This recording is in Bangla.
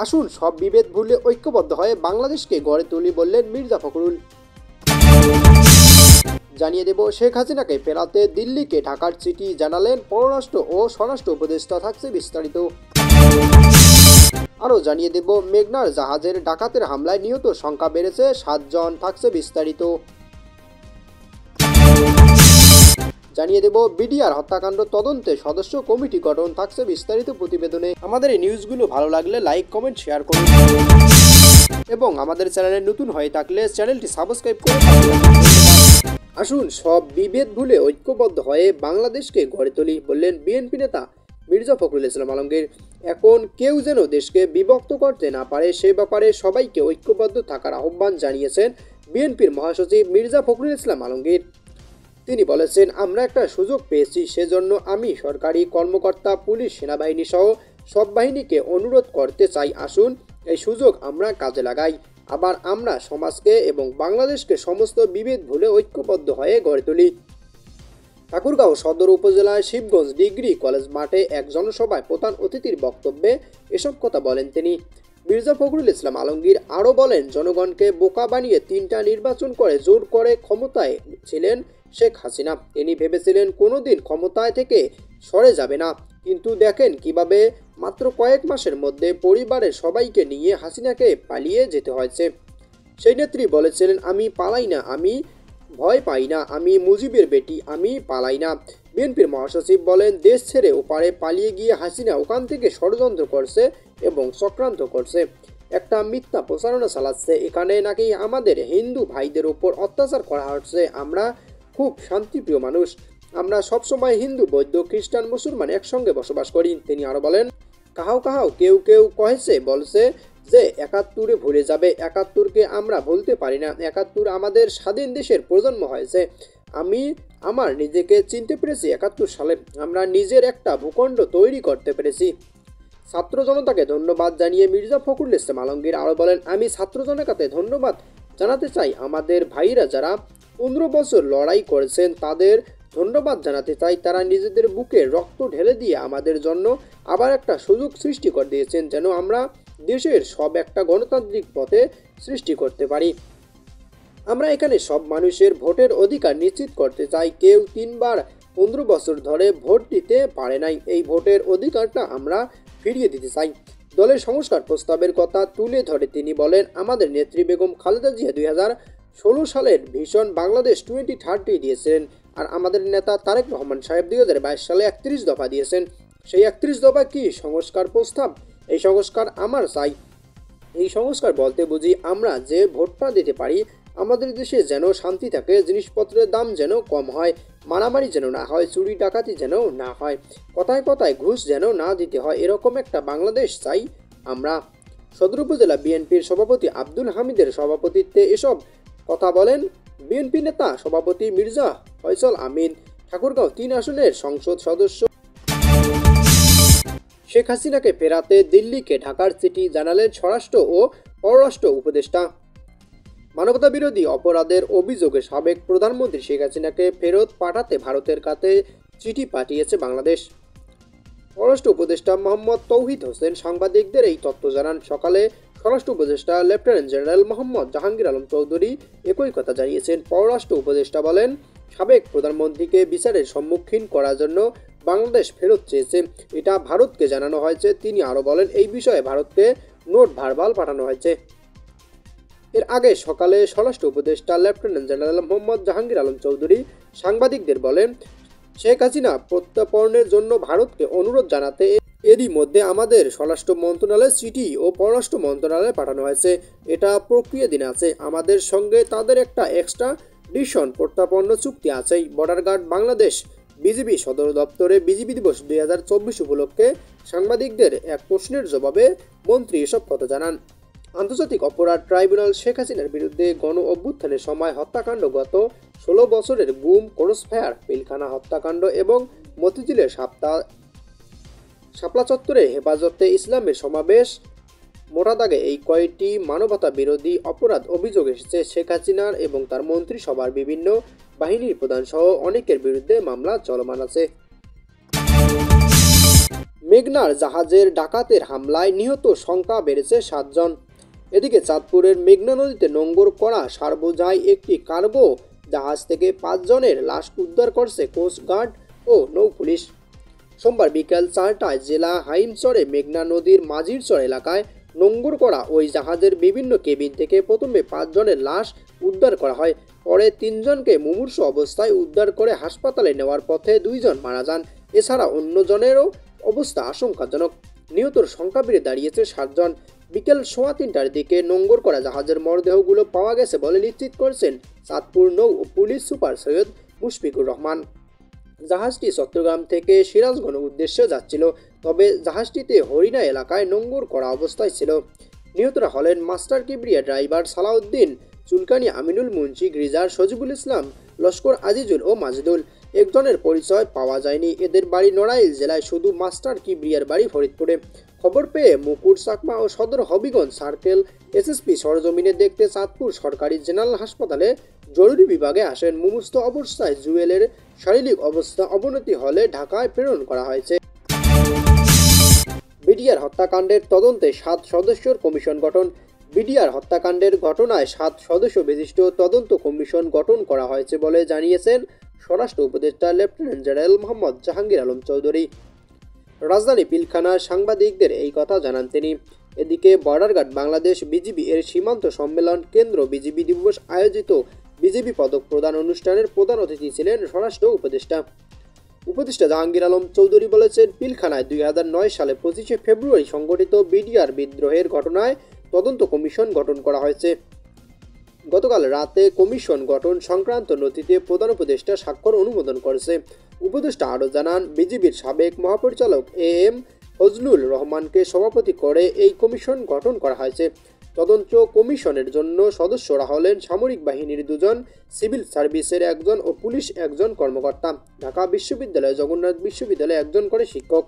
আসুন সব বিভেদ ভুলে ঐক্যবদ্ধ হয়ে বাংলাদেশকে গড়ে তুলি বললেন মির্জা ফখরুল। জানিয়ে দেব, শেখ হাসিনাকে ফেরাতে দিল্লিকে ঢাকার চিঠি জানালেন পররাষ্ট্র ও স্বরাষ্ট্র উপদেষ্টা, থাকছে বিস্তারিত। আরও জানিয়ে দেব, মেঘনার জাহাজের ডাকাতের হামলায় নিহত সংখ্যা বেড়েছে 7 জন, থাকছে বিস্তারিত। জানিয়ে দেব, বিডিআর হত্যাকাণ্ড তদন্তে সদস্য কমিটি গঠন, থাকছে বিস্তারিত প্রতিবেদনে। আমাদের এই নিউজগুলো ভালো লাগলে লাইক, কমেন্ট, শেয়ার করুন এবং আমাদের চ্যানেলে নতুন হয়ে থাকলে চ্যানেলটি সাবস্ক্রাইব করে আসুন সব বিভেদ ভুলে ঐক্যবদ্ধ হয়ে বাংলাদেশকে গড়ে তুলি বললেন বিএনপি নেতা মির্জা ফখরুল ইসলাম আলমগীর। এখন কেউ যেন দেশকে বিভক্ত করতে না পারে সে ব্যাপারে সবাইকে ঐক্যবদ্ধ থাকার আহ্বান জানিয়েছেন বিএনপির মহাসচিব মির্জা ফখরুল ইসলাম আলমগীর। তিনি বলেছেন, আমরা একটা সুযোগ পেয়েছি, সেজন্য আমি সরকারি কর্মকর্তা, পুলিশ, সেনাবাহিনী সহ সব বাহিনীকে অনুরোধ করতে চাই, আসুন এই সুযোগ আমরা কাজে লাগাই। আবার আমরা সমাজকে এবং বাংলাদেশকে সমস্ত বিভেদ ভুলে ঐক্যবদ্ধ হয়ে গড়ে তুলি। ঠাকুরগাঁও সদর উপজেলার শিবগঞ্জ ডিগ্রি কলেজ মাঠে এক জনসভায় প্রধান অতিথির বক্তব্যে এসব কথা বলেন তিনি। মির্জা ফখরুল ইসলাম আলমগীর আরও বলেন, জনগণকে বোকা বানিয়ে 3টা নির্বাচন করে জোর করে ক্ষমতায় ছিলেন শেখ হাসিনা। তিনি ভেবেছিলেন কোনোদিন ক্ষমতায় থেকে সরে যাবে না, কিন্তু দেখেন কিভাবে মাত্র কয়েক মাসের মধ্যে পরিবারের সবাইকে নিয়ে হাসিনাকে পালিয়ে যেতে হয়েছে। সেই নেত্রী বলেছিলেন, আমি পালাই না, আমি ভয় পাই না, আমি মুজিবের বেটি, আমি পালাই না। বিএনপির মহাসচিব বলেন, দেশ ছেড়ে ওপারে পালিয়ে গিয়ে হাসিনা ওখান থেকে ষড়যন্ত্র করছে এবং চক্রান্ত করছে, একটা মিথ্যা প্রচারণা চালাচ্ছে। এখানে নাকি আমাদের হিন্দু ভাইদের ওপর অত্যাচার করা হচ্ছে। আমরা খুব শান্তিপ্রিয় মানুষ, আমরা সবসময় হিন্দু, বৌদ্ধ, খ্রিস্টান, মুসলমান একসঙ্গে বসবাস করি। তিনি আরও বলেন, কাহাও কাহাও কেউ কেউ বলছে যে 71-এ ভুলে যাবে। 71-কে আমরা ভুলতে পারি না। 71 আমাদের স্বাধীন দেশের প্রজন্ম হয়েছে। আমি আমার নিজেকে চিনতে পেরেছি 71 সালে। আমরা নিজের একটা ভূখণ্ড তৈরি করতে পেরেছি। ছাত্র জনতাকে ধন্যবাদ জানিয়ে মির্জা ফখরুল ইসলাম আলমগীর আরও বলেন, আমি ছাত্র জনতাকে ধন্যবাদ জানাতে চাই। আমাদের ভাইরা যারা 15 বছর লড়াই করেছেন তাদের ধন্যবাদ জানাতে চাই। তারা নিজেদের বুকে রক্ত ঢেলে দিয়ে আমাদের জন্য আবার একটা সুযোগ সৃষ্টি করে দিয়েছেন, যেন আমরা দেশের সব একটা গণতান্ত্রিক পথে সৃষ্টি করতে পারি। আমরা এখানে সব মানুষের ভোটের অধিকার নিশ্চিত করতে চাই। কেউ 3 বার 15 বছর ধরে ভোট দিতে পারে নাই, এই ভোটের অধিকারটা আমরা ফিরিয়ে দিতে চাই। দলের সংস্কার প্রস্তাবের কথা তুলে ধরে তিনি বলেন, আমাদের নেত্রী বেগম খালেদা জিয়া 2016 সালের ভিশন বাংলাদেশ 2030 দিয়েছিলেন, আর আমাদের নেতা তারেক রহমান সাহেব 2022 সালে 31 দফা দিয়েছেন। সেই 31 দফা কি সংস্কার প্রস্তাব? এই সংস্কার আমার চাই। এই সংস্কার বলতে বুঝি আমরা যে ভোটটা দিতে পারি, আমাদের দেশে যেন শান্তি থাকে, জিনিসপত্রের দাম যেন কম হয়, মারামারি যেন না হয়, চুরি ডাকাতি যেন না হয়, কথায় কথায় ঘুষ যেন না দিতে হয়, এরকম একটা বাংলাদেশ চাই আমরা। সদর উপজেলা বিএনপির সভাপতি আব্দুল হামিদের সভাপতিত্বে এসব কথা বলেন বিএনপি নেতা সভাপতি মির্জা ফয়সাল আমিন। ঠাকুরগাঁও 3 আসনের সংসদ সদস্য শেখ হাসিনাকে ফেরাতে দিল্লিকে ঢাকার চিঠি জানালেন স্বরাষ্ট্র ও পররাষ্ট্র উপদেষ্টা। মানবতা বিরোধী অপরাধের অভিযোগে সাবেক প্রধানমন্ত্রী শেখ হাসিনাকে ফেরত পাঠাতে ভারতের কাছে চিঠি পাঠিয়েছে বাংলাদেশ। পররাষ্ট্র উপদেষ্টা মোহাম্মদ তৌহিদ হোসেন সাংবাদিকদের এই তথ্য জানান। সকালে স্বরাষ্ট্র উপদেষ্টা লেফটেন্যান্ট জেনারেল মোহাম্মদ জাহাঙ্গীর আলম চৌধুরী একই কথা জানিয়েছেন। পররাষ্ট্র উপদেষ্টা বলেন, সাবেক প্রধানমন্ত্রীকে বিচারের সম্মুখীন করার জন্য বাংলাদেশ ফেরত চেয়েছে, এটা ভারতকে জানানো হয়েছে। তিনি আরও বলেন, এই বিষয়ে ভারতকে নোট ভার্বাল পাঠানো হয়েছে। এর আগে সকালে স্বরাষ্ট্র উপদেষ্টা লেফটেন্যান্ট জেনারেল মোহাম্মদ জাহাঙ্গীর আলম চৌধুরী সাংবাদিকদের বলেন, শেখ হাসিনা প্রত্যর্পণের জন্য ভারতকে অনুরোধ জানাতে এরই মধ্যে আমাদের স্বরাষ্ট্র মন্ত্রণালয়ের চিঠি ও পররাষ্ট্র মন্ত্রণালয়ে পাঠানো হয়েছে। এটা প্রক্রিয়াধীন আছে। আমাদের সঙ্গে তাদের একটা এক্সট্রাডিশন প্রত্যর্পণ চুক্তি আছেই। বর্ডার গার্ড বাংলাদেশ বিজিবি সদর দপ্তরে বিজিবি দিবস 2024 উপলক্ষে সাংবাদিকদের এক প্রশ্নের জবাবে মন্ত্রী এসব কথা জানান। আন্তর্জাতিক অপরাধ ট্রাইব্যুনাল শেখ হাসিনার বিরুদ্ধে গণ অভ্যুত্থানের সময় হত্যাকাণ্ড, গত 16 বছরের গুম, ক্রসফায়ার, পিলখানা হত্যাকাণ্ড এবং মতিঝিলের শাপলা চত্বরে হেফাজতে ইসলামের সমাবেশ, মোটা দাগে এই কয়েকটি মানবতা বিরোধী অপরাধ অভিযোগ এসেছে। শেখ হাসিনার এবং তার মন্ত্রিসভার বিভিন্ন বাহিনীর প্রধান সহ অনেকের বিরুদ্ধে মামলা চলমান আছে। মেঘনার জাহাজের ডাকাতের হামলায় নিহত সংখ্যা বেড়েছে 7 জন। এদিকে চাঁদপুরের মেঘনা নদীতে নোঙর করা সারবোঝাই একটি কার্গো জাহাজ থেকে 5 জনের লাশ উদ্ধার করছে কোস্টগার্ড ও নৌপুলিশ। সোমবার বিকেল 4টায় জেলা হাইমচরে মেঘনা নদীর মাঝিরচর এলাকায় নোঙর করা ওই জাহাজের বিভিন্ন কেবিন থেকে প্রথমে 5 জনের লাশ উদ্ধার করা হয়। পরে 3 জনকে মুমূর্ষু অবস্থায় উদ্ধার করে হাসপাতালে নেওয়ার পথে 2 জন মারা যান। এছাড়া অন্য জনেরও অবস্থা আশঙ্কাজনক। নিহতর সংখ্যা বেড়ে দাঁড়িয়েছে 7 জন। বিকেল 3:15টার দিকে নোঙর করা জাহাজের মরদেহগুলো পাওয়া গেছে বলে নিশ্চিত করেছেন চাঁদপুর নৌ ও পুলিশ সুপার সৈয়দ মুশফিকুর রহমান। জাহাজটি চট্টগ্রাম থেকে সিরাজগঞ্জ উদ্দেশ্যে যাচ্ছিল, তবে জাহাজটিতে হরিণা এলাকায় নোঙর করা অবস্থায় ছিল। নিহতরা হলেন মাস্টার কিবরিয়া ড্রাইভার সালাউদ্দিন, চুলকানি আমিনুল মুন্সি, গ্রিজার সজিবুল ইসলাম, লস্কর আজিজুল ও মাজদুল। একজনের পরিচয় পাওয়া যায়নি। এদের বাড়ি নড়াইল জেলায়, শুধু মাস্টার কিবরিয়ার বাড়ি ফরিদপুরে। খবর পেয়ে মুকুর চাকমা ও সদর হবিগঞ্জ সার্কেল এসএসপি সরজমিনে দেখতে চাঁদপুর সরকারি জেনারেল হাসপাতালে জরুরি বিভাগে আসেন। মুমূর্ষু অবস্থায় জুয়েলের শারীরিক অবস্থা অবনতি হলে ঢাকায় প্রেরণ করা হয়েছে। বিডিআর হত্যাকাণ্ডের তদন্তে 7 সদস্যের কমিশন গঠন। বিডিআর হত্যাকাণ্ডের ঘটনায় 7 সদস্য বিশিষ্ট তদন্ত কমিশন গঠন করা হয়েছে বলে জানিয়েছেন স্বরাষ্ট্র উপদেষ্টা লেফটেন্যান্ট জেনারেল মোহাম্মদ জাহাঙ্গীর আলম চৌধুরী। রাজধানী পিলখানায় সাংবাদিকদের এই কথা জানান তিনি। এদিকে বর্ডার গার্ড বাংলাদেশ বিজিবি এর সীমান্ত সম্মেলন কেন্দ্র বিজিবি দিবস আয়োজিত বিজিবি পদক প্রদান অনুষ্ঠানের প্রধান অতিথি ছিলেন স্বরাষ্ট্র উপদেষ্টা জাহাঙ্গীর আলম চৌধুরী বলেছেন, পিলখানায় 2009 সালে 25শে ফেব্রুয়ারি সংঘটিত বিডিআর বিদ্রোহের ঘটনায় তদন্ত কমিশন গঠন করা হয়েছে। গতকাল রাতে কমিশন গঠন সংক্রান্ত নথিতে প্রধান উপদেষ্টা স্বাক্ষর অনুমোদন করেছে। উপদেষ্টা আরও জানান, বিজিবির সাবেক মহাপরিচালক AM ফজলুল রহমানকে সভাপতি করে এই কমিশন গঠন করা হয়েছে। তদন্ত কমিশনের জন্য সদস্যরা হলেন সামরিক বাহিনীর 2 জন, সিভিল সার্ভিসের 1 জন ও পুলিশ 1 জন কর্মকর্তা। ঢাকা বিশ্ববিদ্যালয়, জগন্নাথ বিশ্ববিদ্যালয়ে 1 জন করে শিক্ষক।